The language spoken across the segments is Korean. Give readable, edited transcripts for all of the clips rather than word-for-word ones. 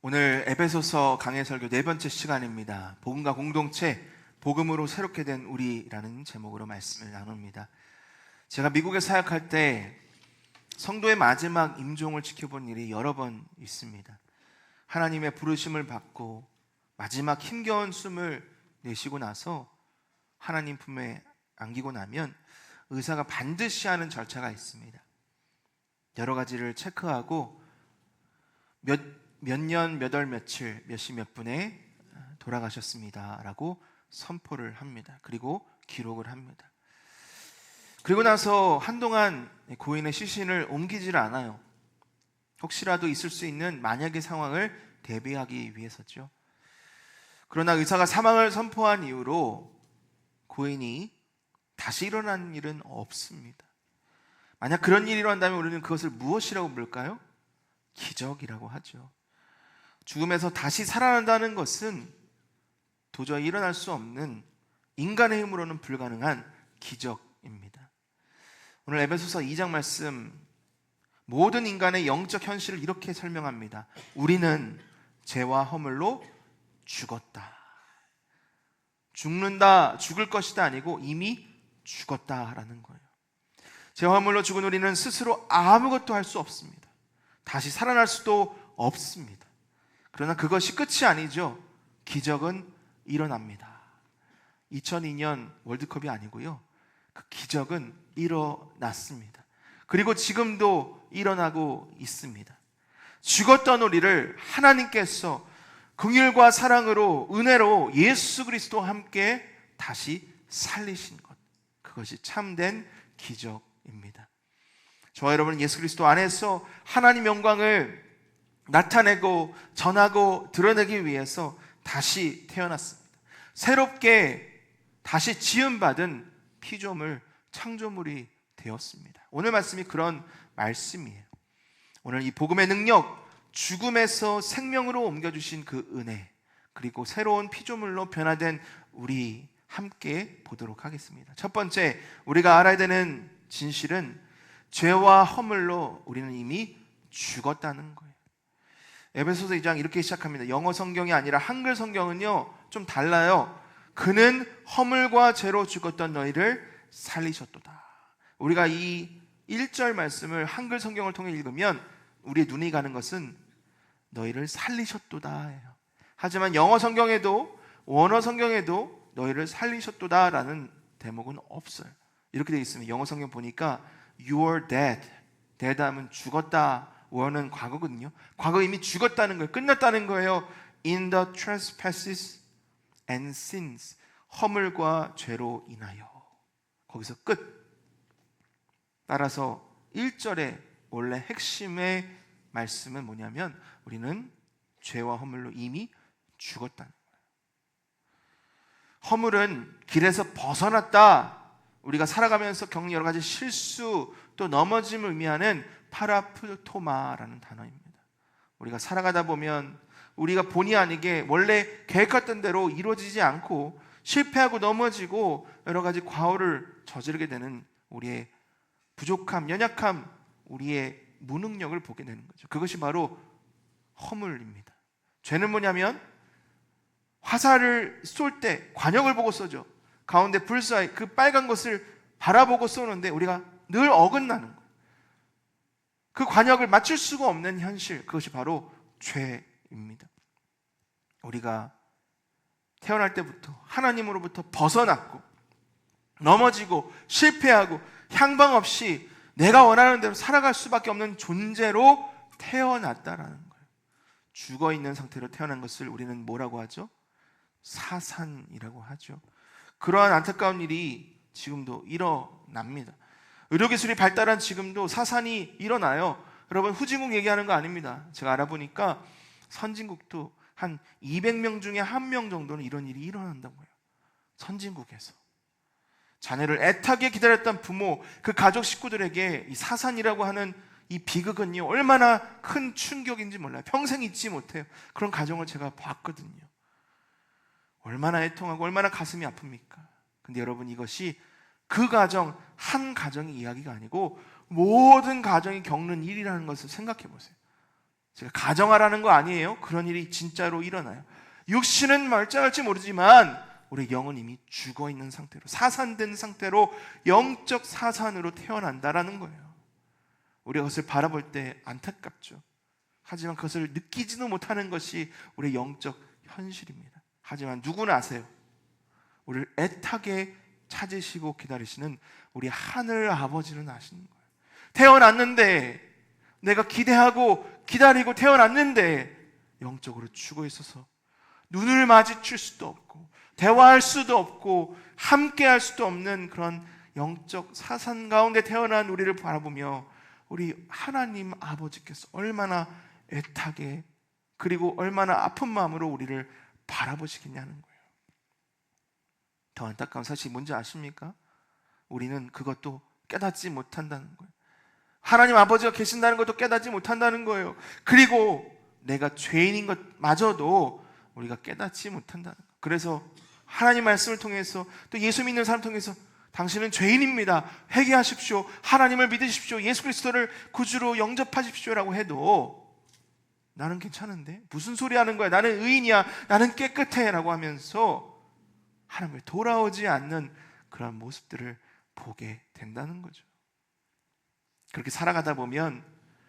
오늘 에베소서 강해 설교 네 번째 시간입니다. 복음과 공동체, 복음으로 새롭게 된 우리라는 제목으로 말씀을 나눕니다. 제가 미국에 사역할 때 성도의 마지막 임종을 지켜본 일이 여러 번 있습니다. 하나님의 부르심을 받고 마지막 힘겨운 숨을 내쉬고 나서 하나님 품에 안기고 나면 의사가 반드시 하는 절차가 있습니다. 여러 가지를 체크하고 몇 년, 몇 월, 며칠, 몇 시, 몇 분에 돌아가셨습니다 라고 선포를 합니다. 그리고 기록을 합니다. 그리고 나서 한동안 고인의 시신을 옮기질 않아요. 혹시라도 있을 수 있는 만약의 상황을 대비하기 위해서죠. 그러나 의사가 사망을 선포한 이후로 고인이 다시 일어난 일은 없습니다. 만약 그런 일이 일어난다면 우리는 그것을 무엇이라고 부를까요? 기적이라고 하죠. 죽음에서 다시 살아난다는 것은 도저히 일어날 수 없는, 인간의 힘으로는 불가능한 기적입니다. 오늘 에베소서 2장 말씀, 모든 인간의 영적 현실을 이렇게 설명합니다. 우리는 죄와 허물로 죽었다. 죽는다, 죽을 것이다 아니고 이미 죽었다라는 거예요. 죄와 허물로 죽은 우리는 스스로 아무것도 할 수 없습니다. 다시 살아날 수도 없습니다. 그러나 그것이 끝이 아니죠. 기적은 일어납니다. 2002년 월드컵이 아니고요, 그 기적은 일어났습니다. 그리고 지금도 일어나고 있습니다. 죽었던 우리를 하나님께서 긍휼과 사랑으로, 은혜로 예수 그리스도와 함께 다시 살리신 것, 그것이 참된 기적입니다. 저와 여러분은 예수 그리스도 안에서 하나님 영광을 나타내고 전하고 드러내기 위해서 다시 태어났습니다. 새롭게 다시 지음받은 피조물, 창조물이 되었습니다. 오늘 말씀이 그런 말씀이에요. 오늘 이 복음의 능력, 죽음에서 생명으로 옮겨주신 그 은혜, 그리고 새로운 피조물로 변화된 우리 함께 보도록 하겠습니다. 첫 번째, 우리가 알아야 되는 진실은 죄와 허물로 우리는 이미 죽었다는 거예요. 에베소서 2장 이렇게 시작합니다. 영어 성경이 아니라 한글 성경은요 좀 달라요. 그는 허물과 죄로 죽었던 너희를 살리셨도다. 우리가 이 1절 말씀을 한글 성경을 통해 읽으면 우리의 눈이 가는 것은 너희를 살리셨도다. 하지만 영어 성경에도 원어 성경에도 너희를 살리셨도다 라는 대목은 없어요. 이렇게 되어 있습니다. 영어 성경 보니까 You are dead. dead 하면 죽었다. 원어는 과거거든요. 과거 이미 죽었다는 거예요. 끝났다는 거예요. In the trespasses and sins. 허물과 죄로 인하여. 거기서 끝. 따라서 1절의 원래 핵심의 말씀은 뭐냐면 우리는 죄와 허물로 이미 죽었다는 거예요. 허물은 길에서 벗어났다. 우리가 살아가면서 겪는 여러 가지 실수 또 넘어짐을 의미하는 파라프토마라는 단어입니다. 우리가 살아가다 보면 우리가 본의 아니게 원래 계획했던 대로 이루어지지 않고 실패하고 넘어지고 여러 가지 과오를 저지르게 되는 우리의 부족함, 연약함, 우리의 무능력을 보게 되는 거죠. 그것이 바로 허물입니다. 죄는 뭐냐면 화살을 쏠 때 관역을 보고 쏘죠. 가운데 불사의 그 빨간 것을 바라보고 쏘는데 우리가 늘 어긋나는 거예요. 그 관역을 맞출 수가 없는 현실, 그것이 바로 죄입니다. 우리가 태어날 때부터 하나님으로부터 벗어났고 넘어지고 실패하고 향방 없이 내가 원하는 대로 살아갈 수밖에 없는 존재로 태어났다라는 거예요. 죽어있는 상태로 태어난 것을 우리는 뭐라고 하죠? 사산이라고 하죠. 그러한 안타까운 일이 지금도 일어납니다. 의료기술이 발달한 지금도 사산이 일어나요. 여러분, 후진국 얘기하는 거 아닙니다. 제가 알아보니까 선진국도 한 200명 중에 1명 정도는 이런 일이 일어난다고 해요. 선진국에서 자녀를 애타게 기다렸던 부모, 그 가족 식구들에게 이 사산이라고 하는 이 비극은요 얼마나 큰 충격인지 몰라요. 평생 잊지 못해요. 그런 가정을 제가 봤거든요. 얼마나 애통하고 얼마나 가슴이 아픕니까? 근데 여러분, 이것이 그 가정, 한 가정의 이야기가 아니고 모든 가정이 겪는 일이라는 것을 생각해 보세요. 제가 가정하라는 거 아니에요. 그런 일이 진짜로 일어나요. 육신은 멀쩡할지 모르지만 우리 영은 이미 죽어있는 상태로, 사산된 상태로 영적 사산으로 태어난다라는 거예요. 우리가 그것을 바라볼 때 안타깝죠. 하지만 그것을 느끼지도 못하는 것이 우리의 영적 현실입니다. 하지만 누구나 아세요. 우리를 애타게 찾으시고 기다리시는 우리 하늘 아버지는 아시는 거예요. 태어났는데, 내가 기대하고 기다리고 태어났는데 영적으로 죽어 있어서 눈을 마주칠 수도 없고 대화할 수도 없고 함께 할 수도 없는 그런 영적 사산 가운데 태어난 우리를 바라보며 우리 하나님 아버지께서 얼마나 애타게, 그리고 얼마나 아픈 마음으로 우리를 바라보시겠냐는 거예요. 더 안타까운 사실이 뭔지 아십니까? 우리는 그것도 깨닫지 못한다는 거예요. 하나님 아버지가 계신다는 것도 깨닫지 못한다는 거예요. 그리고 내가 죄인인 것마저도 우리가 깨닫지 못한다는 거예요. 그래서 하나님 말씀을 통해서, 또 예수 믿는 사람 통해서 당신은 죄인입니다, 회개하십시오, 하나님을 믿으십시오, 예수 그리스도를 구주로 영접하십시오라고 해도 나는 괜찮은데, 무슨 소리 하는 거야, 나는 의인이야, 나는 깨끗해 라고 하면서 하나님을 돌아오지 않는 그런 모습들을 보게 된다는 거죠. 그렇게 살아가다 보면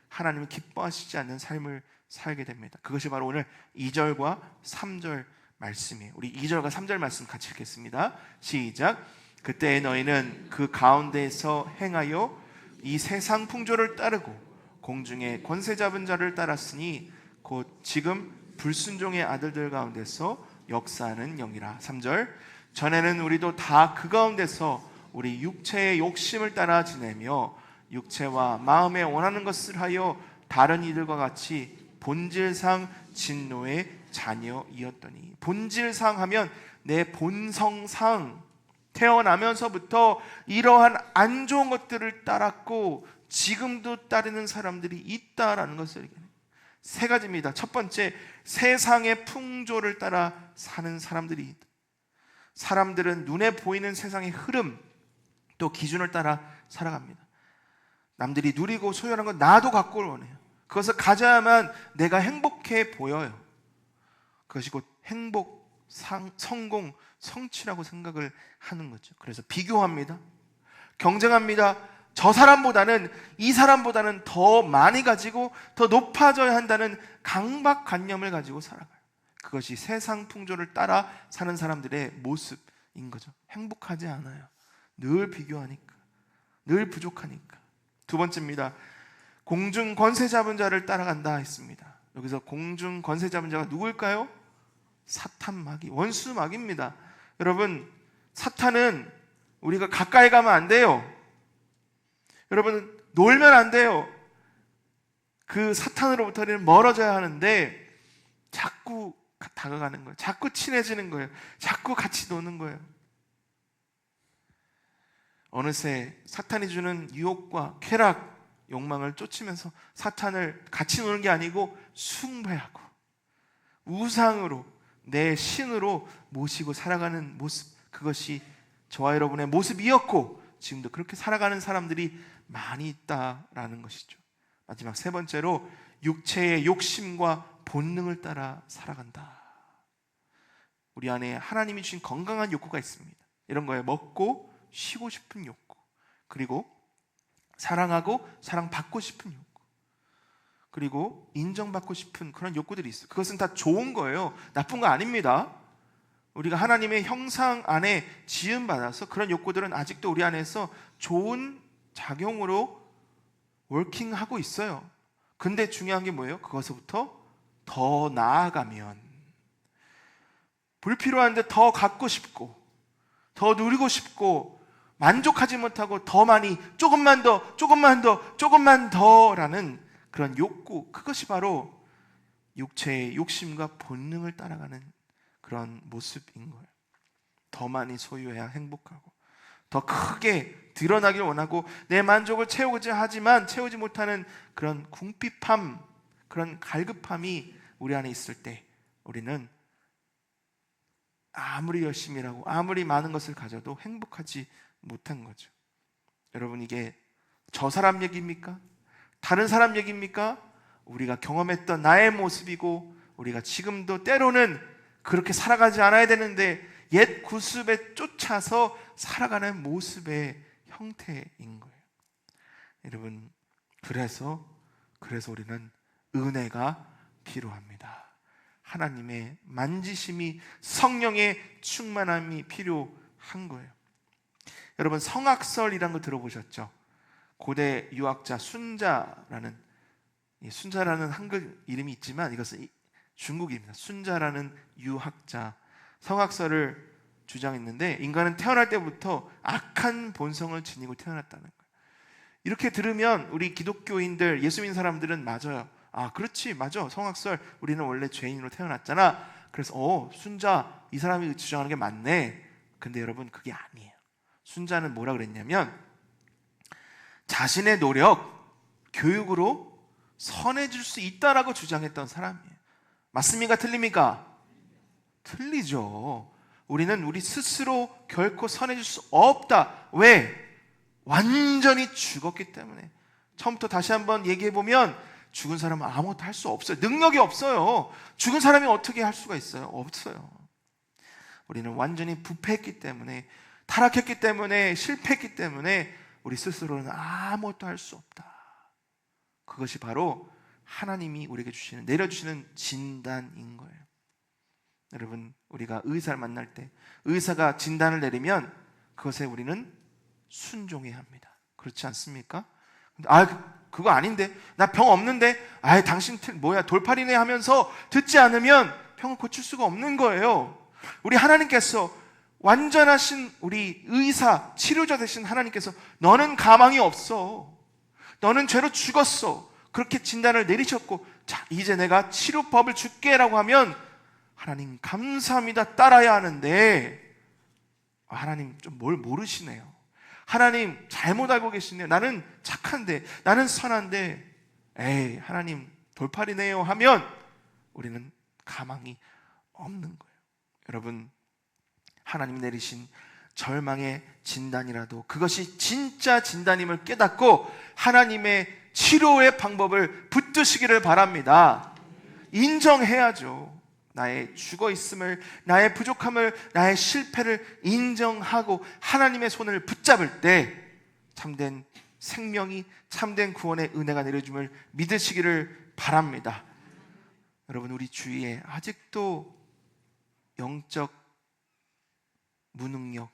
하나님을 기뻐하시지 않는 삶을 살게 됩니다. 그것이 바로 오늘 2절과 3절 말씀이에요. 우리 2절과 3절 말씀 같이 읽겠습니다. 시작. 그때 너희는 그 가운데에서 행하여 이 세상 풍조를 따르고 공중의 권세 잡은 자를 따랐으니 곧 지금 불순종의 아들들 가운데서 역사하는 영이라. 3절. 전에는 우리도 다 그 가운데서 우리 육체의 욕심을 따라 지내며 육체와 마음에 원하는 것을 하여 다른 이들과 같이 본질상 진노의 자녀이었더니. 본질상 하면 내 본성상 태어나면서부터 이러한 안 좋은 것들을 따랐고 지금도 따르는 사람들이 있다라는 것을 얘기해요. 세 가지입니다. 첫 번째, 세상의 풍조를 따라 사는 사람들이 있다. 사람들은 눈에 보이는 세상의 흐름, 또 기준을 따라 살아갑니다. 남들이 누리고 소유하는 건 나도 갖고 원해요. 그것을 가져야만 내가 행복해 보여요. 그것이 곧 행복, 성공, 성취라고 생각을 하는 거죠. 그래서 비교합니다. 경쟁합니다. 저 사람보다는, 이 사람보다는 더 많이 가지고 더 높아져야 한다는 강박관념을 가지고 살아가요. 그것이 세상 풍조를 따라 사는 사람들의 모습인 거죠. 행복하지 않아요. 늘 비교하니까, 늘 부족하니까. 두 번째입니다. 공중 권세 잡은 자를 따라간다 했습니다. 여기서 공중 권세 잡은 자가 누구일까요? 사탄 마귀, 원수 마귀입니다. 여러분, 사탄은 우리가 가까이 가면 안 돼요. 여러분, 놀면 안 돼요. 그 사탄으로부터는 멀어져야 하는데 자꾸 다가가는 거예요. 자꾸 친해지는 거예요. 자꾸 같이 노는 거예요. 어느새 사탄이 주는 유혹과 쾌락, 욕망을 쫓으면서 사탄을 같이 노는 게 아니고 숭배하고 우상으로, 내 신으로 모시고 살아가는 모습, 그것이 저와 여러분의 모습이었고 지금도 그렇게 살아가는 사람들이 많이 있다라는 것이죠. 마지막 세 번째로, 육체의 욕심과 본능을 따라 살아간다. 우리 안에 하나님이 주신 건강한 욕구가 있습니다. 이런 거예요. 먹고 쉬고 싶은 욕구, 그리고 사랑하고 사랑받고 싶은 욕구, 그리고 인정받고 싶은 그런 욕구들이 있어요. 그것은 다 좋은 거예요. 나쁜 거 아닙니다. 우리가 하나님의 형상 안에 지음받아서 그런 욕구들은 아직도 우리 안에서 좋은 작용으로 워킹하고 있어요. 근데 중요한 게 뭐예요? 그것부터 더 나아가면 불필요한데 더 갖고 싶고 더 누리고 싶고 만족하지 못하고 더 많이, 조금만 더, 조금만 더, 조금만 더라는 그런 욕구, 그것이 바로 육체의 욕심과 본능을 따라가는 그런 모습인 거예요. 더 많이 소유해야 행복하고 더 크게 드러나길 원하고 내 만족을 채우고자 하지만 채우지 못하는 그런 궁핍함, 그런 갈급함이 우리 안에 있을 때 우리는 아무리 열심히 일하고 아무리 많은 것을 가져도 행복하지 못한 거죠. 여러분, 이게 저 사람 얘기입니까? 다른 사람 얘기입니까? 우리가 경험했던 나의 모습이고 우리가 지금도 때로는 그렇게 살아가지 않아야 되는데 옛 구습에 쫓아서 살아가는 모습의 형태인 거예요. 여러분, 그래서 우리는 은혜가 필요합니다. 하나님의 만지심이, 성령의 충만함이 필요한 거예요. 여러분, 성악설이라는 거 들어보셨죠? 고대 유학자 순자라는 한글 이름이 있지만 이것은 중국입니다. 순자라는 유학자, 성악설을 주장했는데 인간은 태어날 때부터 악한 본성을 지니고 태어났다는 거예요. 이렇게 들으면 우리 기독교인들, 예수 믿는 사람들은 맞아요. 아, 그렇지, 맞아. 성악설, 우리는 원래 죄인으로 태어났잖아. 그래서 순자, 이 사람이 주장하는 게 맞네. 근데 여러분, 그게 아니에요. 순자는 뭐라 그랬냐면 자신의 노력, 교육으로 선해질 수 있다라고 주장했던 사람이에요. 맞습니까? 틀립니까? 틀리죠. 우리는 우리 스스로 결코 선해질 수 없다. 왜? 완전히 죽었기 때문에. 처음부터 다시 한번 얘기해보면 죽은 사람은 아무것도 할 수 없어요. 능력이 없어요. 죽은 사람이 어떻게 할 수가 있어요? 없어요. 우리는 완전히 부패했기 때문에, 타락했기 때문에, 실패했기 때문에 우리 스스로는 아무것도 할 수 없다. 그것이 바로 하나님이 우리에게 내려주시는 진단인 거예요. 여러분, 우리가 의사를 만날 때 의사가 진단을 내리면 그것에 우리는 순종해야 합니다. 그렇지 않습니까? 그거 아닌데, 나 병 없는데, 당신 돌팔이네 하면서 듣지 않으면 병을 고칠 수가 없는 거예요. 우리 하나님께서, 완전하신 우리 의사, 치료자 되신 하나님께서 너는 가망이 없어, 너는 죄로 죽었어, 그렇게 진단을 내리셨고, 자, 이제 내가 치료법을 줄게 라고 하면 하나님 감사합니다, 따라야 하는데, 하나님 좀 뭘 모르시네요. 하나님 잘못 알고 계시네요. 나는 착한데, 나는 선한데, 하나님 돌팔이네요 하면 우리는 가망이 없는 거예요. 여러분, 하나님이 내리신 절망의 진단이라도 그것이 진짜 진단임을 깨닫고 하나님의 치료의 방법을 붙드시기를 바랍니다. 인정해야죠. 나의 죽어있음을, 나의 부족함을, 나의 실패를 인정하고 하나님의 손을 붙잡을 때 참된 생명이, 참된 구원의 은혜가 내려줌을 믿으시기를 바랍니다. 여러분, 우리 주위에 아직도 영적 무능력,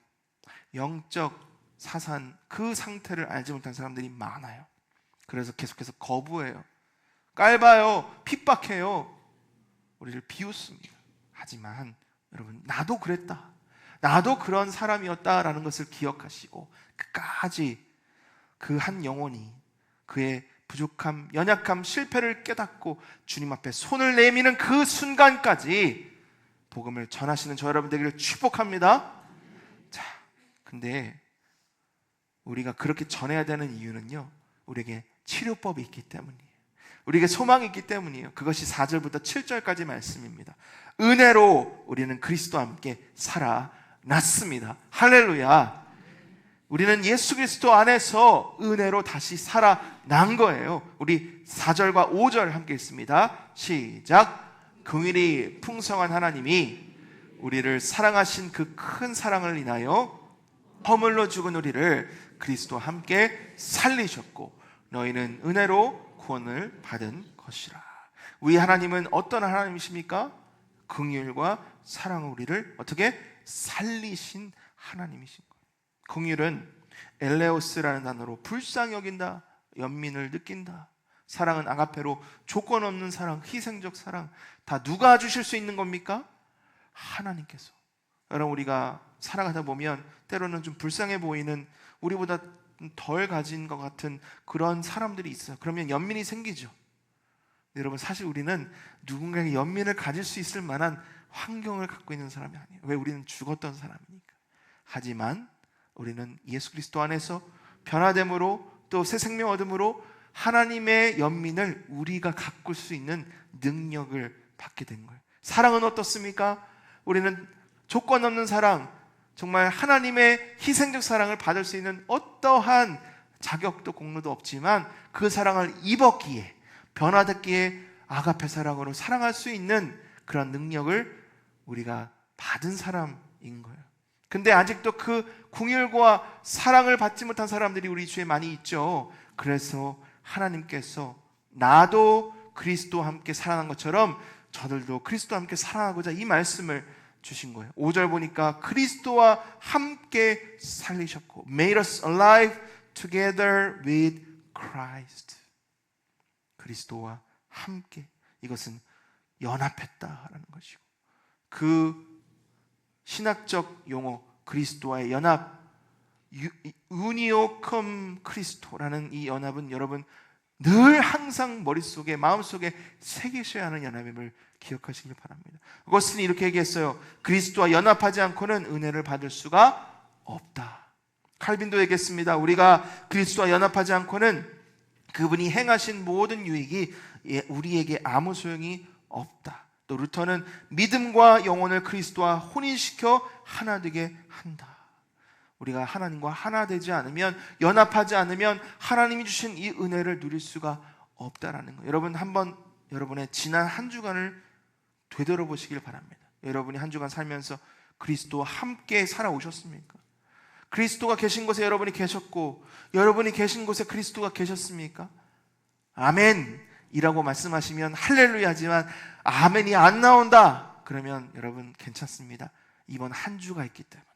영적 사산, 그 상태를 알지 못한 사람들이 많아요. 그래서 계속해서 거부해요, 깔봐요, 핍박해요, 우리를 비웃습니다. 하지만 여러분, 나도 그랬다, 나도 그런 사람이었다라는 것을 기억하시고 끝까지 그 한 영혼이 그의 부족함, 연약함, 실패를 깨닫고 주님 앞에 손을 내미는 그 순간까지 복음을 전하시는 저 여러분 되기를 축복합니다. 자, 근데 우리가 그렇게 전해야 되는 이유는요, 우리에게 치료법이 있기 때문이에요. 우리에게 소망이 있기 때문이에요. 그것이 4절부터 7절까지 말씀입니다. 은혜로 우리는 그리스도와 함께 살아났습니다. 할렐루야. 우리는 예수 그리스도 안에서 은혜로 다시 살아난 거예요. 우리 4절과 5절 함께 읽습니다. 시작. 긍휼이 풍성한 하나님이 우리를 사랑하신 그 큰 사랑을 인하여 허물로 죽은 우리를 그리스도와 함께 살리셨고 너희는 은혜로 구원을 받은 것이라. 우리 하나님은 어떤 하나님이십니까? 긍휼과 사랑으로 우리를 어떻게 살리신 하나님이신 거예요. 긍휼은 엘레오스라는 단어로 불쌍히 여긴다, 연민을 느낀다. 사랑은 아가페로 조건 없는 사랑, 희생적 사랑. 다 누가 주실 수 있는 겁니까? 하나님께서. 여러분, 우리가 살아가다 보면 때로는 좀 불쌍해 보이는, 우리보다 덜 가진 것 같은 그런 사람들이 있어요. 그러면 연민이 생기죠. 여러분, 사실 우리는 누군가에게 연민을 가질 수 있을 만한 환경을 갖고 있는 사람이 아니에요. 왜? 우리는 죽었던 사람이니까. 하지만 우리는 예수 그리스도 안에서 변화됨으로 또 새 생명 얻음으로 하나님의 연민을 우리가 가꿀 수 있는 능력을 받게 된 거예요. 사랑은 어떻습니까? 우리는 조건 없는 사랑, 정말 하나님의 희생적 사랑을 받을 수 있는 어떠한 자격도 공로도 없지만 그 사랑을 입었기에, 변화됐기에 아가페 사랑으로 사랑할 수 있는 그런 능력을 우리가 받은 사람인 거예요. 근데 아직도 그 긍휼과 사랑을 받지 못한 사람들이 우리 주위에 많이 있죠. 그래서 하나님께서 나도 그리스도와 함께 살아난 것처럼 저들도 그리스도와 함께 살아가고자 이 말씀을 주신 거예요. 5절 보니까 그리스도와 함께 살리셨고 made us alive together with Christ. 그리스도와 함께, 이것은 연합했다라는 것이고, 그 신학적 용어 그리스도와의 연합, 우니오컴 크리스토라는 이 연합은 여러분 늘 항상 머릿속에 마음속에 새기셔야 하는 연합임을 기억하시길 바랍니다. 그것은 이렇게 얘기했어요. 그리스도와 연합하지 않고는 은혜를 받을 수가 없다. 칼빈도 얘기했습니다. 우리가 그리스도와 연합하지 않고는 그분이 행하신 모든 유익이 우리에게 아무 소용이 없다. 또 루터는 믿음과 영혼을 그리스도와 혼인시켜 하나 되게 한다. 우리가 하나님과 하나 되지 않으면, 연합하지 않으면 하나님이 주신 이 은혜를 누릴 수가 없다라는 거예요. 여러분, 한번 여러분의 지난 한 주간을 되돌아보시길 바랍니다. 여러분이 한 주간 살면서 그리스도와 함께 살아오셨습니까? 그리스도가 계신 곳에 여러분이 계셨고, 여러분이 계신 곳에 그리스도가 계셨습니까? 아멘 이라고 말씀하시면 할렐루야지만 아멘이 안 나온다 그러면 여러분 괜찮습니다. 이번 한 주가 있기 때문에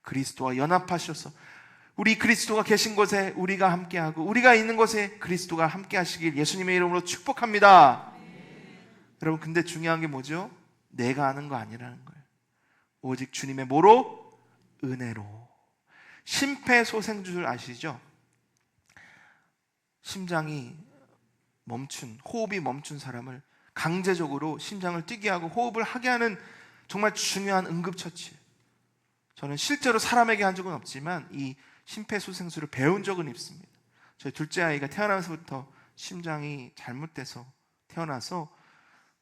그리스도와 연합하셔서 우리 그리스도가 계신 곳에 우리가 함께하고, 우리가 있는 곳에 그리스도가 함께 하시길 예수님의 이름으로 축복합니다. 여러분, 근데 중요한 게 뭐죠? 내가 아는 거 아니라는 거예요. 오직 주님의 뭐로? 은혜로. 심폐소생술 아시죠? 심장이 멈춘, 호흡이 멈춘 사람을 강제적으로 심장을 뛰게 하고 호흡을 하게 하는 정말 중요한 응급처치. 저는 실제로 사람에게 한 적은 없지만 이 심폐소생술을 배운 적은 있습니다. 저희 둘째 아이가 태어나면서부터 심장이 잘못돼서 태어나서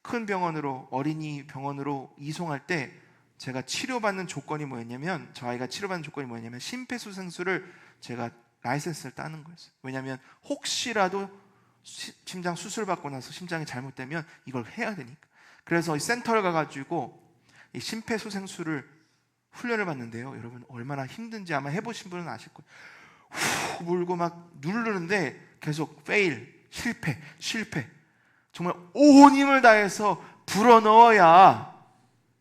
큰 병원으로, 어린이 병원으로 이송할 때 제가 치료받는 조건이 뭐였냐면, 저 아이가 치료받는 조건이 뭐였냐면 심폐소생술을 제가 라이센스를 따는 거였어요. 왜냐하면 혹시라도 심장 수술 받고 나서 심장이 잘못되면 이걸 해야 되니까. 그래서 이 센터를 가가지고 이 심폐소생술을 훈련을 받는데요, 여러분 얼마나 힘든지 아마 해보신 분은 아실 거예요. 후 물고 막 누르는데 계속 fail, 실패. 정말 온 힘을 다해서 불어넣어야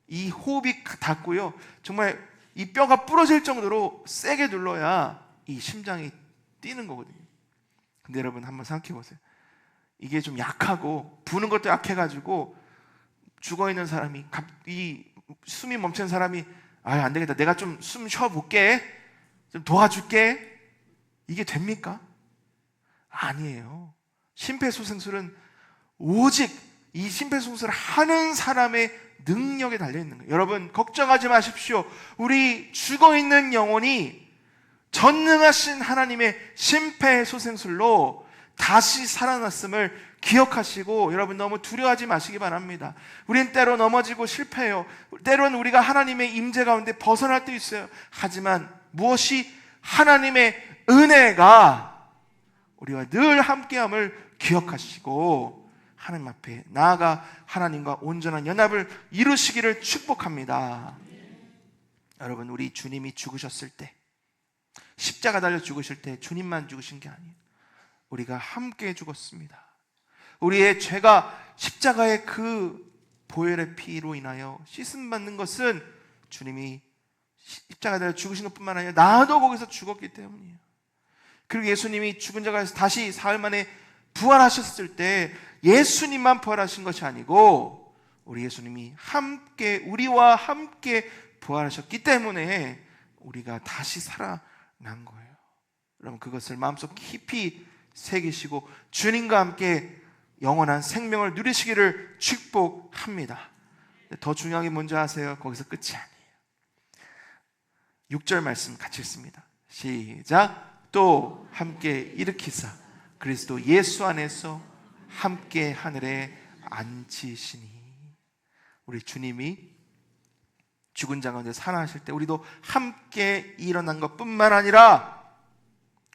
이 호흡이 닿고요, 정말 이 뼈가 부러질 정도로 세게 눌러야 이 심장이 뛰는 거거든요. 근데 여러분 한번 생각해 보세요. 이게 좀 약하고 부는 것도 약해가지고 죽어있는 사람이, 이 숨이 멈춘 사람이 안 되겠다, 내가 좀 숨 쉬어볼게, 좀 도와줄게, 이게 됩니까? 아니에요. 심폐소생술은 오직 이 심폐소생술을 하는 사람의 능력에 달려있는 거예요. 여러분 걱정하지 마십시오. 우리 죽어있는 영혼이 전능하신 하나님의 심폐소생술로 다시 살아났음을 기억하시고, 여러분 너무 두려워하지 마시기 바랍니다. 우린 때로 넘어지고 실패해요. 때로는 우리가 하나님의 임재 가운데 벗어날 때 있어요. 하지만 무엇이 하나님의 은혜가 우리와 늘 함께함을 기억하시고 하나님 앞에 나아가 하나님과 온전한 연합을 이루시기를 축복합니다. 여러분, 우리 주님이 죽으셨을 때, 십자가 달려 죽으실 때 주님만 죽으신 게 아니에요. 우리가 함께 죽었습니다. 우리의 죄가 십자가의 그 보혈의 피로 인하여 씻음받는 것은 주님이 십자가 달려 죽으신 것뿐만 아니라 나도 거기서 죽었기 때문이에요. 그리고 예수님이 죽은 자 가운데서 다시 사흘 만에 부활하셨을 때 예수님만 부활하신 것이 아니고 우리 예수님이 함께, 우리와 함께 부활하셨기 때문에 우리가 다시 살아난 거예요. 여러분 그것을 마음속 깊이 새기시고 주님과 함께 영원한 생명을 누리시기를 축복합니다. 더 중요한 게 뭔지 아세요? 거기서 끝이 아니에요. 6절 말씀 같이 읽습니다. 시작. 또 함께 일으키사 그리스도 예수 안에서 함께 하늘에 앉히시니. 우리 주님이 죽은 자 가운데 살아나실 때 우리도 함께 일어난 것뿐만 아니라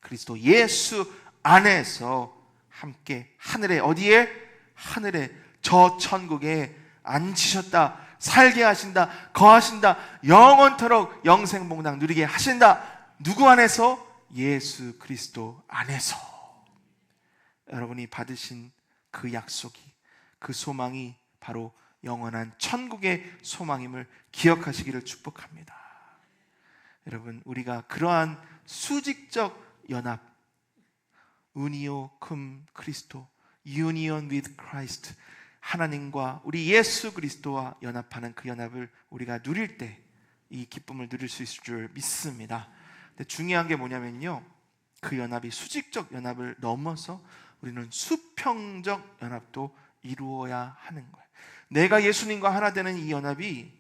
그리스도 예수 안에서 함께 하늘에, 어디에? 하늘에, 저 천국에 앉히셨다, 살게 하신다, 거하신다, 영원토록 영생복락 누리게 하신다. 누구 안에서? 예수 그리스도 안에서. 여러분이 받으신 그 약속이, 그 소망이 바로 영원한 천국의 소망임을 기억하시기를 축복합니다. 여러분, 우리가 그러한 수직적 연합, 우니오 쿰 크리스토, union with Christ, 하나님과 우리 예수 그리스도와 연합하는 그 연합을 우리가 누릴 때 이 기쁨을 누릴 수 있을 줄 믿습니다. 근데 중요한 게 뭐냐면요, 그 연합이 수직적 연합을 넘어서 우리는 수평적 연합도 이루어야 하는 거예요. 내가 예수님과 하나 되는 이 연합이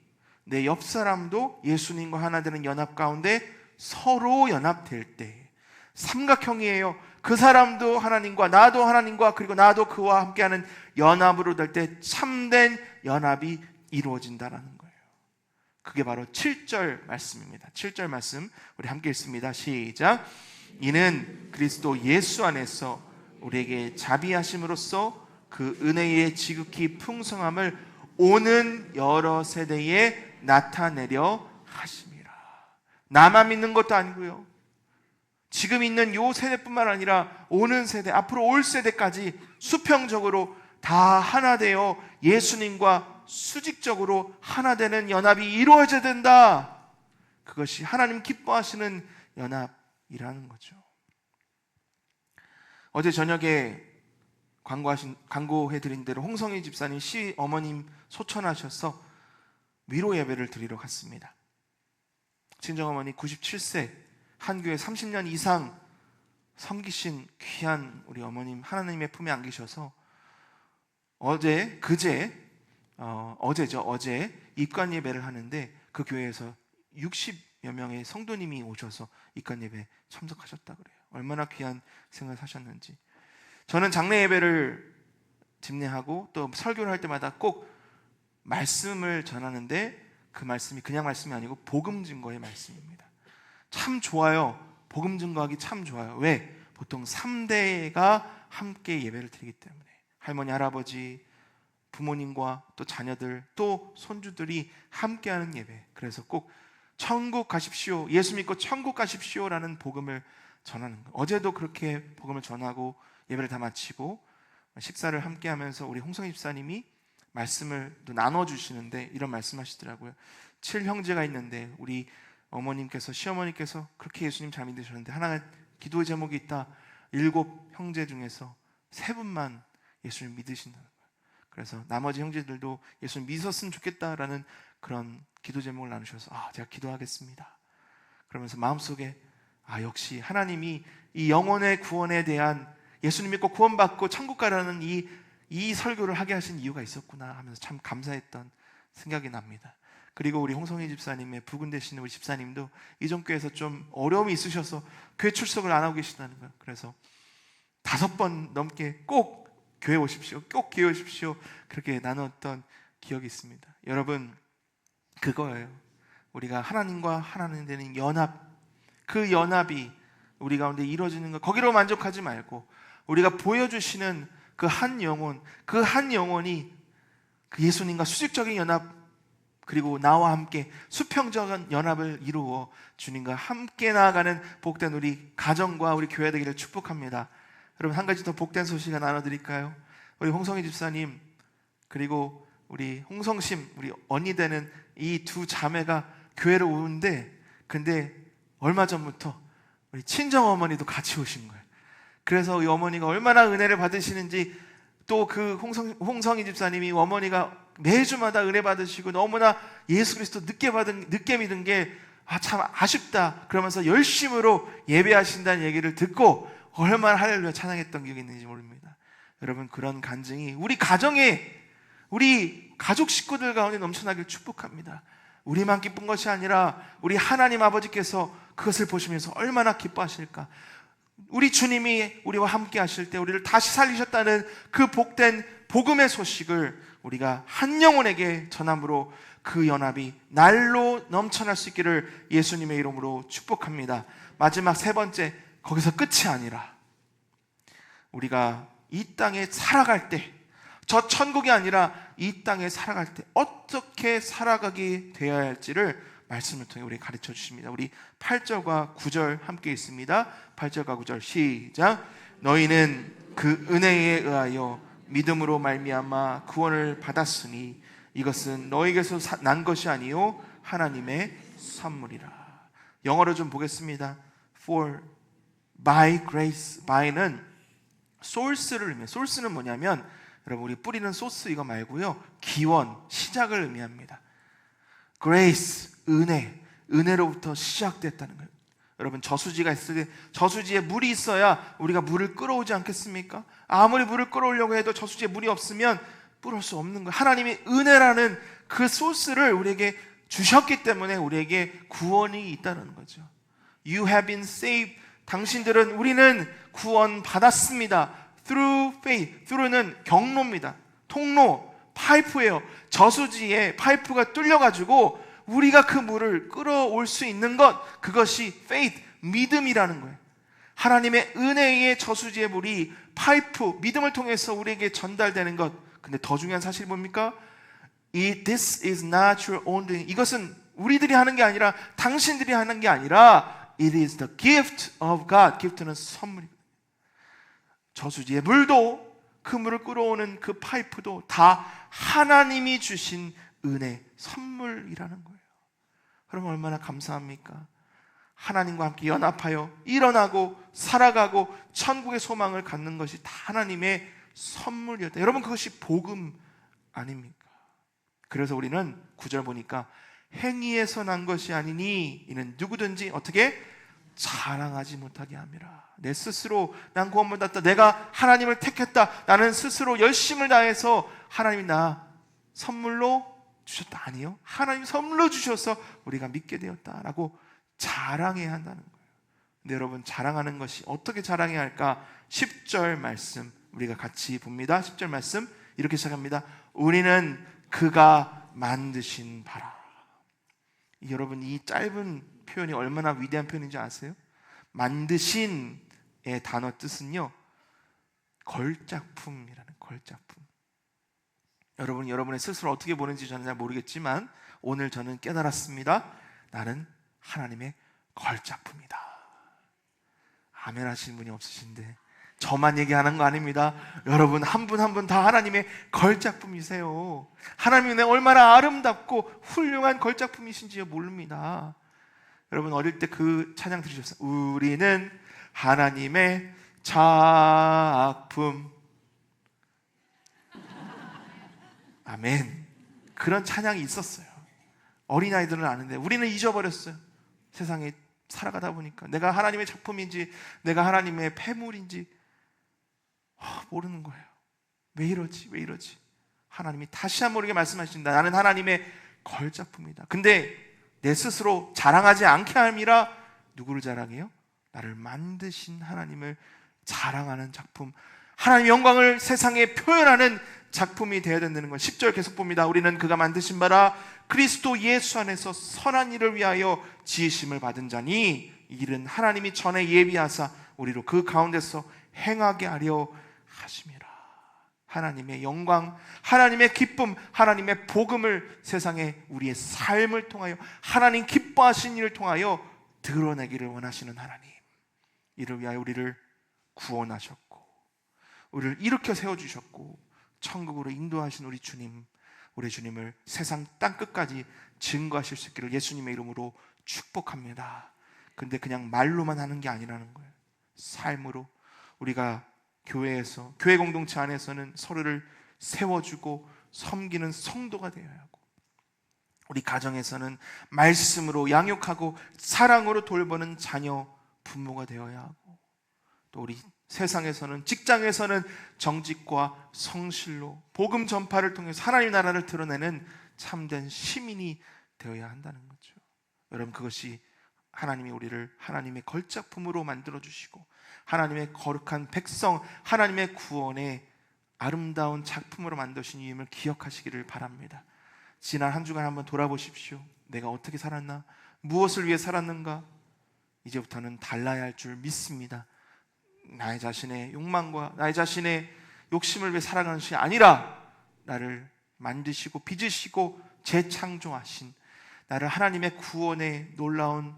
내 옆 사람도 예수님과 하나 되는 연합 가운데 서로 연합될 때, 삼각형이에요. 그 사람도 하나님과, 나도 하나님과, 그리고 나도 그와 함께하는 연합으로 될 때 참된 연합이 이루어진다는 거예요. 그게 바로 7절 말씀입니다. 7절 말씀 우리 함께 읽습니다. 시작. 이는 그리스도 예수 안에서 우리에게 자비하심으로써 그 은혜의 지극히 풍성함을 오는 여러 세대에 나타내려 하심이라. 나만 믿는 것도 아니고요, 지금 있는 요 세대뿐만 아니라 오는 세대, 앞으로 올 세대까지 수평적으로 다 하나 되어 예수님과 수직적으로 하나 되는 연합이 이루어져야 된다. 그것이 하나님 기뻐하시는 연합이라는 거죠. 어제 저녁에 광고해드린 대로 홍성희 집사님 시어머님 소천하셔서 위로 예배를 드리러 갔습니다. 친정어머니 97세, 한 교회 30년 이상 섬기신 귀한 우리 어머님 하나님의 품에 안기셔서 어제 입관 예배를 하는데 그 교회에서 60여 명의 성도님이 오셔서 입관 예배 참석하셨다 그래요. 얼마나 귀한 생각을 하셨는지. 저는 장례 예배를 집례하고 또 설교를 할 때마다 꼭 말씀을 전하는데 그 말씀이 그냥 말씀이 아니고 복음 증거의 말씀입니다. 참 좋아요. 복음 증거하기 참 좋아요. 왜? 보통 3대가 함께 예배를 드리기 때문에 할머니, 할아버지, 부모님과 또 자녀들, 또 손주들이 함께하는 예배. 그래서 꼭 천국 가십시오, 예수 믿고 천국 가십시오라는 복음을 전하는 거예요. 어제도 그렇게 복음을 전하고 예배를 다 마치고 식사를 함께 하면서 우리 홍성희 집사님이 말씀을 또 나눠주시는데 이런 말씀하시더라고요. 7형제가 있는데 우리 어머님께서, 시어머니께서 그렇게 예수님 잘 믿으셨는데 하나 기도의 제목이 있다. 7형제 중에서 3분만 예수님 믿으신다는 거예요. 그래서 나머지 형제들도 예수님 믿었으면 좋겠다라는 그런 기도 제목을 나누셔서 제가 기도하겠습니다. 그러면서 마음속에 역시 하나님이 이 영혼의 구원에 대한, 예수님 믿고 구원받고 천국 가라는 이 설교를 하게 하신 이유가 있었구나 하면서 참 감사했던 생각이 납니다. 그리고 우리 홍성희 집사님의 부근 되시는 우리 집사님도 이전교회에서 좀 어려움이 있으셔서 교회 출석을 안 하고 계시다는 거예요. 그래서 5번 넘게 꼭 교회 오십시오, 꼭 교회 오십시오, 그렇게 나눴던 기억이 있습니다. 여러분, 그거예요. 우리가 하나님과 하나님 되는 연합, 그 연합이 우리 가운데 이루어지는 것, 거기로 만족하지 말고 우리가 보여주시는 그 한 영혼이 그 예수님과 수직적인 연합, 그리고 나와 함께 수평적인 연합을 이루어 주님과 함께 나아가는 복된 우리 가정과 우리 교회 되기를 축복합니다. 여러분, 한 가지 더 복된 소식 나눠드릴까요? 우리 홍성희 집사님 그리고 우리 홍성심, 우리 언니 되는 이 두 자매가 교회로 오는데, 근데 얼마 전부터 우리 친정어머니도 같이 오신 거예요. 그래서 이 어머니가 얼마나 은혜를 받으시는지, 또 그 홍성희 집사님이 어머니가 매주마다 은혜 받으시고 너무나 예수 그리스도 늦게 믿은 게 참 아쉽다 그러면서 열심으로 예배하신다는 얘기를 듣고 얼마나 할렐루야 찬양했던 기억이 있는지 모릅니다. 여러분, 그런 간증이 우리 가정에, 우리 가족 식구들 가운데 넘쳐나길 축복합니다. 우리만 기쁜 것이 아니라 우리 하나님 아버지께서 그것을 보시면서 얼마나 기뻐하실까. 우리 주님이 우리와 함께 하실 때 우리를 다시 살리셨다는 그 복된 복음의 소식을 우리가 한 영혼에게 전함으로 그 연합이 날로 넘쳐날 수 있기를 예수님의 이름으로 축복합니다. 마지막 3번째, 거기서 끝이 아니라 우리가 이 땅에 살아갈 때, 저 천국이 아니라 이 땅에 살아갈 때 어떻게 살아가게 되어야 할지를 말씀을 통해 우리 가르쳐 주십니다. 우리 8절과 9절 함께 있습니다. 8절과 9절 시작. 너희는 그 은혜에 의하여 믿음으로 말미암아 구원을 받았으니 이것은 너희에게서 난 것이 아니요 하나님의 선물이라. 영어로 좀 보겠습니다. For by grace. by는 source를 의미해요. source는 뭐냐면 여러분 우리 뿌리는 소스 이거 말고요, 기원, 시작을 의미합니다. grace, 은혜로부터 시작됐다는 거예요. 여러분 저수지가 있을 때 저수지에 물이 있어야 우리가 물을 끌어오지 않겠습니까? 아무리 물을 끌어오려고 해도 저수지에 물이 없으면 뿌릴 수 없는 거예요. 하나님이 은혜라는 그 소스를 우리에게 주셨기 때문에 우리에게 구원이 있다는 거죠. You have been saved. 당신들은, 우리는 구원 받았습니다. Through faith. Through는 경로입니다. 통로, 파이프예요. 저수지에 파이프가 뚫려가지고 우리가 그 물을 끌어올 수 있는 것, 그것이 faith, 믿음이라는 거예요. 하나님의 은혜의 저수지의 물이 파이프, 믿음을 통해서 우리에게 전달되는 것. 근데 더 중요한 사실이 뭡니까? This is not your own doing. 이것은 우리들이 하는 게 아니라, 당신들이 하는 게 아니라 It is the gift of God. gift는 선물입니다. 저수지의 물도, 그 물을 끌어오는 그 파이프도 다 하나님이 주신 은혜, 선물이라는 거예요. 그럼 얼마나 감사합니까? 하나님과 함께 연합하여 일어나고 살아가고 천국의 소망을 갖는 것이 다 하나님의 선물이었다. 여러분 그것이 복음 아닙니까? 그래서 우리는 9절 보니까 행위에서 난 것이 아니니 이는 누구든지 어떻게 자랑하지 못하게 함이라. 내 스스로 난 구원을 받았다, 내가 하나님을 택했다, 나는 스스로 열심을 다해서 하나님이 나 선물로 주셨다. 아니요, 하나님 선물로 주셔서 우리가 믿게 되었다라고 자랑해야 한다는 거예요. 근데 여러분 자랑하는 것이 어떻게 자랑해야 할까? 10절 말씀 우리가 같이 봅니다. 10절 말씀 이렇게 시작합니다. 우리는 그가 만드신 바라. 여러분 이 짧은 표현이 얼마나 위대한 표현인지 아세요? 만드신의 단어 뜻은요, 걸작품이라는, 걸작품. 여러분 여러분의 스스로 어떻게 보는지 저는 잘 모르겠지만 오늘 저는 깨달았습니다. 나는 하나님의 걸작품이다. 아멘 하시는 분이 없으신데 저만 얘기하는 거 아닙니다. 여러분 한 분 한 분 다 하나님의 걸작품이세요. 하나님이 얼마나 아름답고 훌륭한 걸작품이신지 모릅니다. 여러분 어릴 때 그 찬양 들으셨어요? 우리는 하나님의 작품. 아멘. 그런 찬양이 있었어요. 어린아이들은 아는데 우리는 잊어버렸어요. 세상에 살아가다 보니까 내가 하나님의 작품인지 내가 하나님의 폐물인지 모르는 거예요. 왜 이러지? 하나님이 다시 한 번 모르게 말씀하신다. 나는 하나님의 걸작품이다. 근데 내 스스로 자랑하지 않게 함이라. 누구를 자랑해요? 나를 만드신 하나님을 자랑하는 작품, 하나님의 영광을 세상에 표현하는 작품이 되어야 된다는 것. 10절 계속 봅니다. 우리는 그가 만드신 바라 그리스도 예수 안에서 선한 일을 위하여 지으심을 받은 자니 이 일은 하나님이 전에 예비하사 우리로 그 가운데서 행하게 하려 하심이라. 하나님의 영광, 하나님의 기쁨, 하나님의 복음을 세상에 우리의 삶을 통하여 하나님 기뻐하신 일을 통하여 드러내기를 원하시는 하나님, 이를 위하여 우리를 구원하셨고 우리를 일으켜 세워주셨고 천국으로 인도하신 우리 주님, 우리 주님을 세상 땅끝까지 증거하실 수 있기를 예수님의 이름으로 축복합니다. 근데 그냥 말로만 하는 게 아니라는 거예요. 삶으로 우리가 교회에서, 교회 공동체 안에서는 서로를 세워주고 섬기는 성도가 되어야 하고, 우리 가정에서는 말씀으로 양육하고 사랑으로 돌보는 자녀, 부모가 되어야 하고, 또 우리 세상에서는, 직장에서는 정직과 성실로 복음 전파를 통해서 하나님 나라를 드러내는 참된 시민이 되어야 한다는 거죠. 여러분 그것이 하나님이 우리를 하나님의 걸작품으로 만들어주시고 하나님의 거룩한 백성, 하나님의 구원의 아름다운 작품으로 만드신 이임을 기억하시기를 바랍니다. 지난 한 주간 한번 돌아보십시오. 내가 어떻게 살았나? 무엇을 위해 살았는가? 이제부터는 달라야 할 줄 믿습니다. 나의 자신의 욕망과 나의 자신의 욕심을 위해 살아가는 것이 아니라 나를 만드시고 빚으시고 재창조하신, 나를 하나님의 구원의 놀라운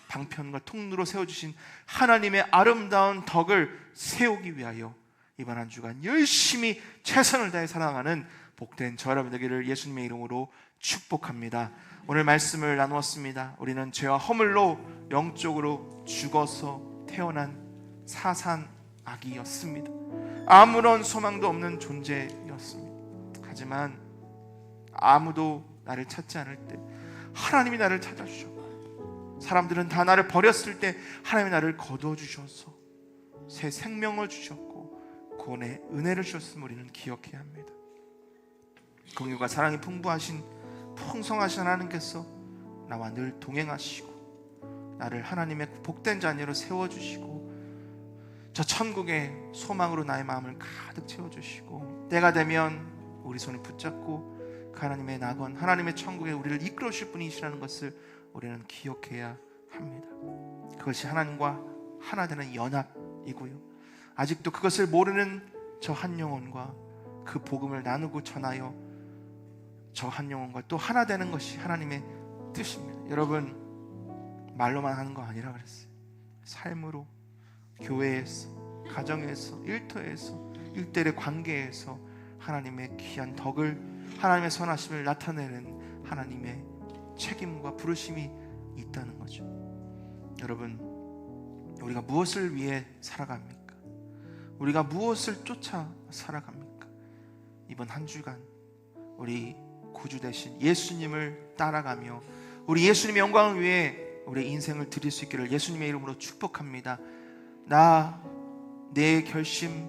방편과 통로로 세워주신 하나님의 아름다운 덕을 세우기 위하여 이번 한 주간 열심히 최선을 다해 살아가는 복된 저 여러분 되기를 예수님의 이름으로 축복합니다. 오늘 말씀을 나누었습니다. 우리는 죄와 허물로 영적으로 죽어서 태어난 사산 아기였습니다. 아무런 소망도 없는 존재였습니다. 하지만 아무도 나를 찾지 않을 때 하나님이 나를 찾아주셨고, 사람들은 다 나를 버렸을 때 하나님이 나를 거두어 주셔서 새 생명을 주셨고 구원의 은혜를 주셨음을 우리는 기억해야 합니다. 긍휼과 사랑이 풍부하신 풍성하신 하나님께서 나와 늘 동행하시고 나를 하나님의 복된 자녀로 세워주시고 저 천국의 소망으로 나의 마음을 가득 채워주시고 때가 되면 우리 손을 붙잡고 그 하나님의 낙원, 하나님의 천국에 우리를 이끌어 주실 분이시라는 것을 우리는 기억해야 합니다. 그것이 하나님과 하나 되는 연합이고요, 아직도 그것을 모르는 저 한 영혼과 그 복음을 나누고 전하여 저 한 영혼과 또 하나 되는 것이 하나님의 뜻입니다. 여러분, 말로만 하는 거 아니라 그랬어요. 삶으로, 교회에서, 가정에서, 일터에서, 일대의 관계에서 하나님의 귀한 덕을, 하나님의 선하심을 나타내는 하나님의 책임과 부르심이 있다는 거죠. 여러분, 우리가 무엇을 위해 살아갑니까? 우리가 무엇을 쫓아 살아갑니까? 이번 한 주간 우리 구주 되신 예수님을 따라가며 우리 예수님의 영광을 위해 우리 인생을 드릴 수 있기를 예수님의 이름으로 축복합니다. 내 결심,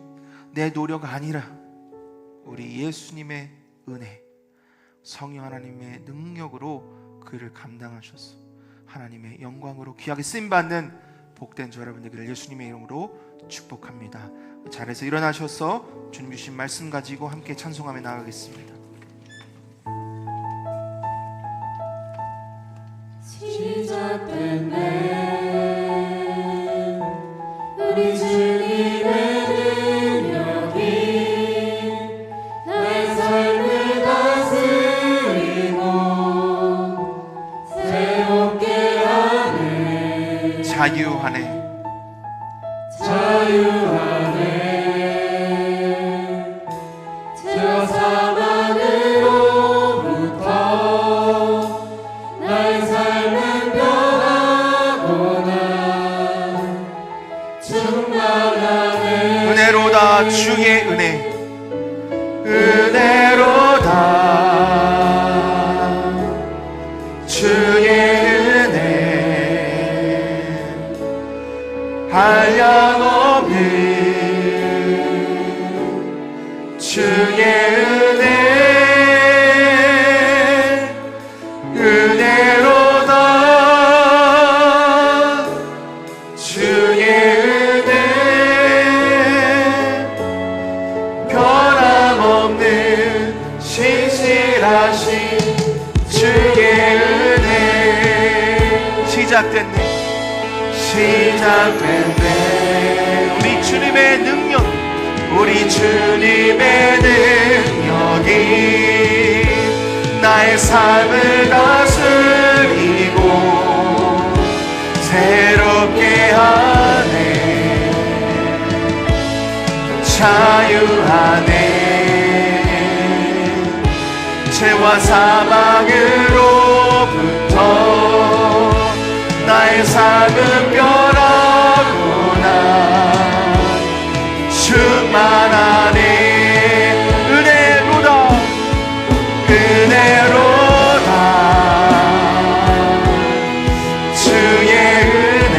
내 노력 아니라 우리 예수님의 은혜, 성령 하나님의 능력으로 그를 감당하셔서 하나님의 영광으로 귀하게 쓰임받는 복된 저 여러분 되기를 예수님의 이름으로 축복합니다. 자리에서 일어나셔서 주님 주신 말씀 가지고 함께 찬송하며 나아가겠습니다. 시작됐네 우리 주님의 능력이 나의 삶을 다스리고 새롭게 하네. 자유하네. 죄와 사망으로부터 나의 삶은 변하구나. 충만하네. 은혜로다. 주의 은혜, 은혜로다. 주의 은혜, 한량없는 주의 은혜, 은혜로다. 주의 은혜, 변함없는 신실하신 주의 은혜. 시작됐네. 우리 주님의 능력, 우리 주님의 능력이 나의 삶을 다스리고 새롭게 하네. 자유하네. 죄와 사망으로부터 나의 삶은 변하구나. 충만하네. 은혜로다. 은혜로다. 주의 은혜,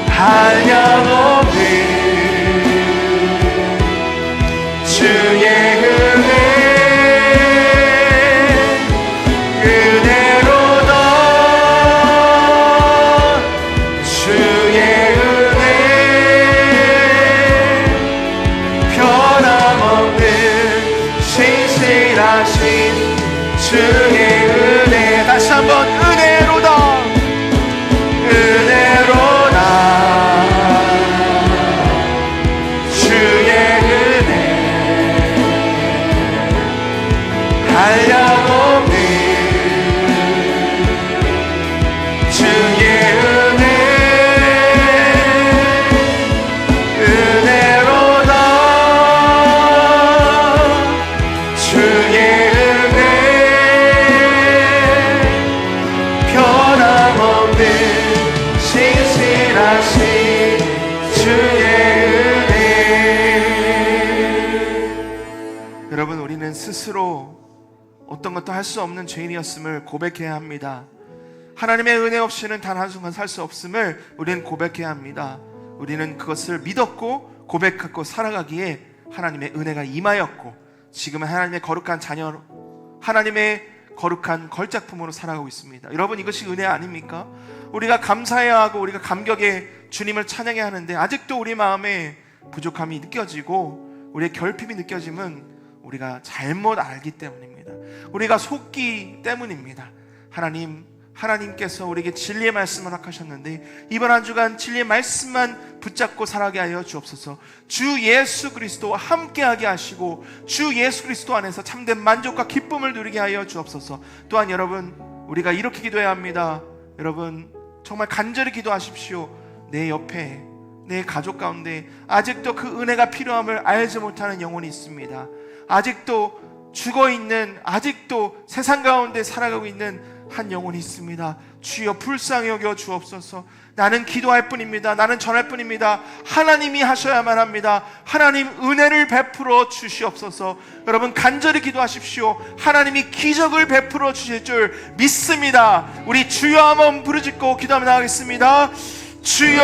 한량없는 주의 은혜, 은혜로다. 스스로 어떤 것도 할 수 없는 죄인이었음을 고백해야 합니다. 하나님의 은혜 없이는 단 한순간 살 수 없음을 우리는 고백해야 합니다. 우리는 그것을 믿었고 고백하고 살아가기에 하나님의 은혜가 임하였고, 지금은 하나님의 거룩한 자녀로, 하나님의 거룩한 걸작품으로 살아가고 있습니다. 여러분, 이것이 은혜 아닙니까? 우리가 감사해야 하고 우리가 감격에 주님을 찬양해야 하는데 아직도 우리 마음에 부족함이 느껴지고 우리의 결핍이 느껴지면 우리가 잘못 알기 때문입니다. 우리가 속기 때문입니다. 하나님께서 우리에게 진리의 말씀을 허락하셨는데 이번 한 주간 진리의 말씀만 붙잡고 살아가게 하여 주옵소서. 주 예수 그리스도와 함께하게 하시고 주 예수 그리스도 안에서 참된 만족과 기쁨을 누리게 하여 주옵소서. 또한 여러분, 우리가 이렇게 기도해야 합니다. 여러분, 정말 간절히 기도하십시오. 내 옆에, 내 가족 가운데 아직도 그 은혜가 필요함을 알지 못하는 영혼이 있습니다. 아직도 죽어있는, 아직도 세상 가운데 살아가고 있는 한 영혼이 있습니다. 주여 불쌍히 여겨 주옵소서. 나는 기도할 뿐입니다. 나는 전할 뿐입니다. 하나님이 하셔야만 합니다. 하나님 은혜를 베풀어 주시옵소서. 여러분, 간절히 기도하십시오. 하나님이 기적을 베풀어 주실 줄 믿습니다. 우리 주여 한번 부르짖고 기도하며 나가겠습니다. 주여,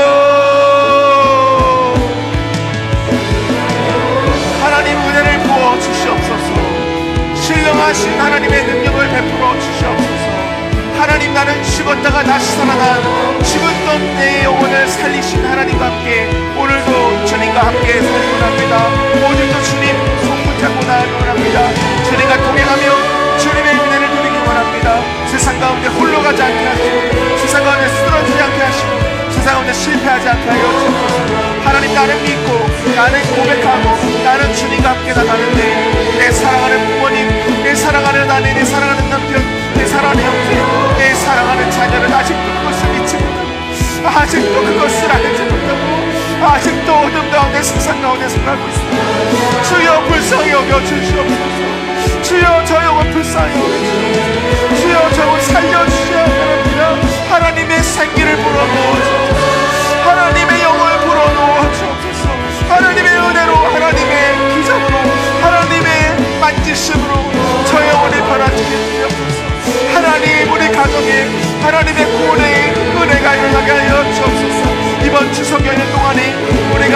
하나님 은혜를 부어 주시옵소서. 신령하신 하나님의 능력을 베풀어 주시옵소서. 하나님, 나는 죽었다가 다시 살아난 죽었던 내 영혼을 살리신 하나님과 함께 오늘도 주님과 함께 살기 원합니다. 오늘도 주님 손 붙잡고 나가기 원합니다. 주님과 동행하며 주님의 은혜를 누리기 원합니다. 세상 가운데 홀로 가지 않게 하시고 세상 가운데 쓰러지지 않게 하시고 세상 가운데 실패하지 않게 하여 주옵소서. 하나님, 나는 믿고 나는 고백하고 나는 주님과 함께 나가는데 내 사랑하는 부모님, 내 사랑하는 아내, 내 사랑하는 남편, 내 사랑하는 형제, 내 사랑하는 자녀는 아직도 그것을 믿지 못하고 아직도 그것을 알지 못하고 아직도 어둠 가운데 세상 가운데 살아가고 있습니다. 주여 불쌍히 여겨 주시옵소서. 주여 저 영혼 불쌍히 여겨 주시옵소서. 주여 저 영혼 살려주셔야 합니다. 하나님의 생기를 불어넣어 주옵소서. 하나님의 영을 불어넣어 주옵소서. 하나님의 은혜로, 하나님의 기적으로, 하나님의 만지심으로 저 영혼이 변화지게 주옵소서. 하나님, 우리 가정에 하나님의 구원의 은혜가 일어나게 하여 주옵소서. 이번 추석 연휴 동안에 우리가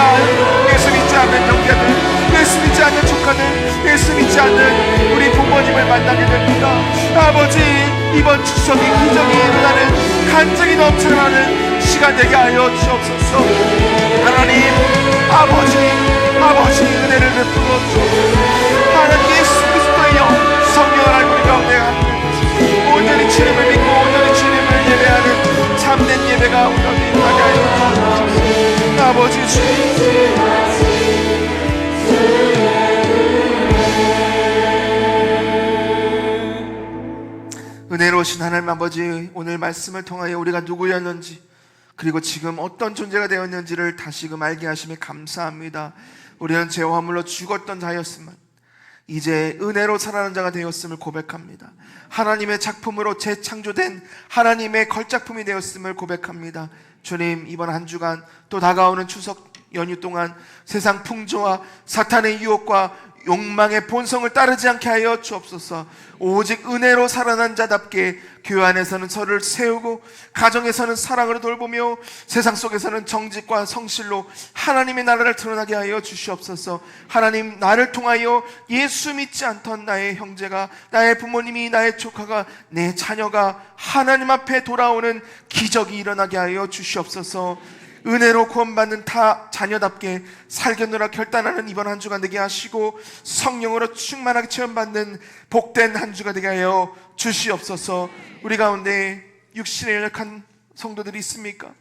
예수 믿지 않는 형제들, 예수 믿지 않는 조카들, 예수 믿지 않는 우리 부모님을 만나게 됩니다. 아버지, 이번 추석이 기적이 일어나는 간증이 넘쳐나는 시간 되게 하여 주옵소서. 하나님, 아버지 은혜를 베풀어 주옵소서. 하나님 예수 그리스도의 영, 성령을 알고 우리 가운데 함께 온전히 주님을 믿고 온전히 주님을 예배하는 참된 예배가 우리 가운데 있게 하여 주옵소서. 아버지 주님, 은혜로우신 하나님 아버지, 오늘 말씀을 통하여 우리가 누구였는지 그리고 지금 어떤 존재가 되었는지를 다시금 알게 하심에 감사합니다. 우리는 죄와 허물로 죽었던 자였으면 이제 은혜로 살아난 자가 되었음을 고백합니다. 하나님의 작품으로 재창조된 하나님의 걸작품이 되었음을 고백합니다. 주님, 이번 한 주간 또 다가오는 추석 연휴 동안 세상 풍조와 사탄의 유혹과 욕망의 본성을 따르지 않게 하여 주옵소서. 오직 은혜로 살아난 자답게 교회 안에서는 서로를 세우고 가정에서는 사랑으로 돌보며 세상 속에서는 정직과 성실로 하나님의 나라를 드러나게 하여 주시옵소서. 하나님, 나를 통하여 예수 믿지 않던 나의 형제가, 나의 부모님이, 나의 조카가, 내 자녀가 하나님 앞에 돌아오는 기적이 일어나게 하여 주시옵소서. 은혜로 구원받는 타 자녀답게 살겠노라 결단하는 이번 한 주가 되게 하시고 성령으로 충만하게 체험받는 복된 한 주가 되게 하여 주시옵소서. 우리 가운데 육신에 연약한 성도들이 있습니까?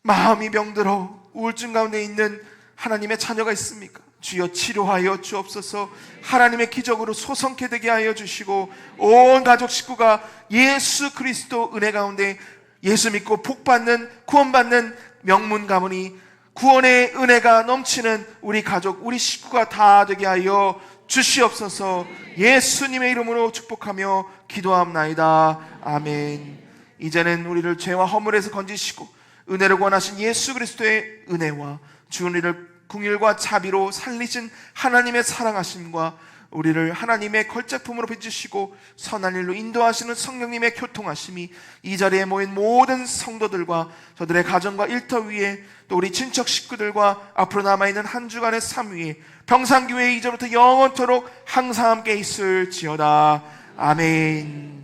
마음이 병들어 우울증 가운데 있는 하나님의 자녀가 있습니까? 주여 치료하여 주옵소서. 하나님의 기적으로 소성케 되게 하여 주시고 온 가족 식구가 예수 그리스도 은혜 가운데 예수 믿고 복받는, 구원받는 명문 가문이 구원의 은혜가 넘치는 우리 가족, 우리 식구가 다 되게 하여 주시옵소서. 예수님의 이름으로 축복하며 기도합나이다. 아멘. 이제는 우리를 죄와 허물에서 건지시고 은혜를 권하신 예수 그리스도의 은혜와 주 우리를 궁일과 자비로 살리신 하나님의 사랑하심과 우리를 하나님의 걸작품으로 빚으시고 선한 일로 인도하시는 성령님의 교통하심이 이 자리에 모인 모든 성도들과 저들의 가정과 일터 위에 또 우리 친척 식구들과 앞으로 남아있는 한 주간의 삶 위에 평상교회 이제부터 영원토록 항상 함께 있을지어다. 아멘.